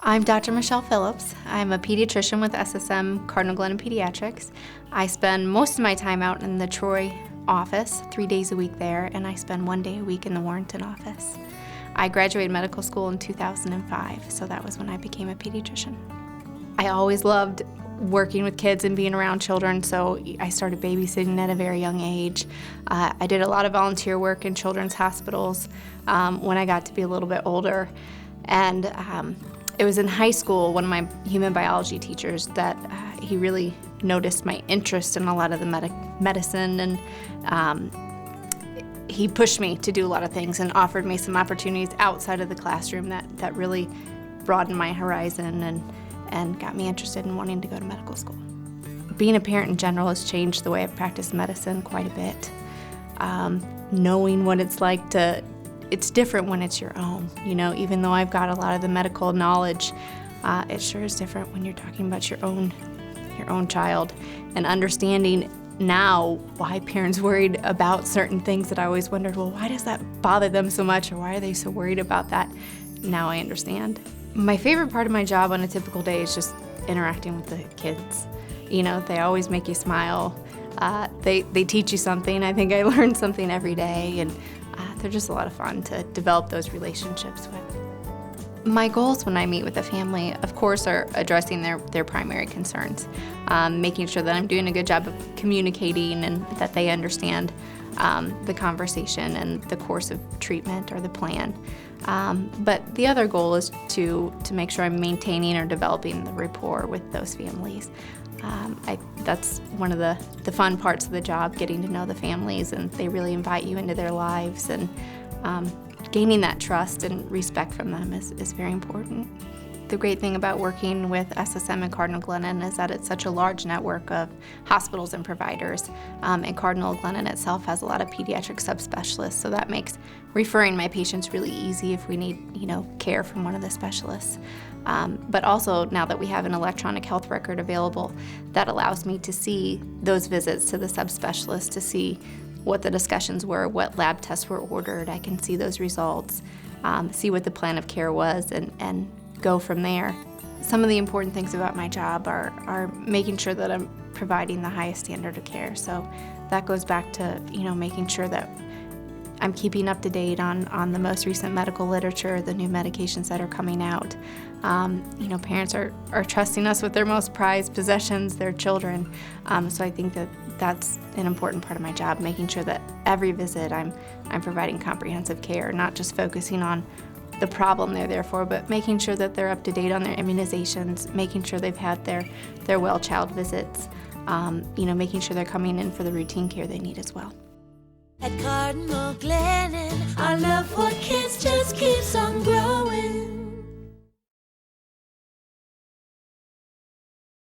I'm Dr. Michelle Phillips. I'm a pediatrician with SSM Cardinal Glennon Pediatrics. I spend most of my time out in the Troy office, 3 days a week there, and I spend 1 day a week in the Warrenton office. I graduated medical school in 2005, so that was when I became a pediatrician. I always loved working with kids and being around children, so I started babysitting at a very young age. I did a lot of volunteer work in children's hospitals when I got to be a little bit older. And it was in high school, one of my human biology teachers, that he really noticed my interest in a lot of the medicine, and he pushed me to do a lot of things and offered me some opportunities outside of the classroom that really broadened my horizon and got me interested in wanting to go to medical school. Being a parent in general has changed the way I practice medicine quite a bit. Knowing what it's like it's different when it's your own. You know, even though I've got a lot of the medical knowledge, it sure is different when you're talking about your own child, and understanding now why parents worried about certain things that I always wondered, well, why does that bother them so much, or why are they so worried about that? Now I understand. My favorite part of my job on a typical day is just interacting with the kids. You know, they always make you smile. They teach you something. I think I learn something every day, and they're just a lot of fun to develop those relationships with. My goals when I meet with a family, of course, are addressing their primary concerns, making sure that I'm doing a good job of communicating and that they understand the conversation and the course of treatment or the plan. But the other goal is to make sure I'm maintaining or developing the rapport with those families. That's one of the fun parts of the job, getting to know the families, and they really invite you into their lives, and gaining that trust and respect from them is very important. The great thing about working with SSM and Cardinal Glennon is that it's such a large network of hospitals and providers, and Cardinal Glennon itself has a lot of pediatric subspecialists, so that makes referring my patients really easy if we need, care from one of the specialists. But also, now that we have an electronic health record available, that allows me to see those visits to the subspecialist, to see what the discussions were, what lab tests were ordered. I can see those results, see what the plan of care was, and go from there. Some of the important things about my job are making sure that I'm providing the highest standard of care. So that goes back to making sure that I'm keeping up to date on the most recent medical literature, the new medications that are coming out. Parents are trusting us with their most prized possessions, their children. So I think that's an important part of my job, making sure that every visit I'm providing comprehensive care, not just focusing on the problem they're there for, but making sure that they're up to date on their immunizations, making sure they've had their well child visits, making sure they're coming in for the routine care they need as well. At Cardinal Glennon, our love for kids just keeps on growing.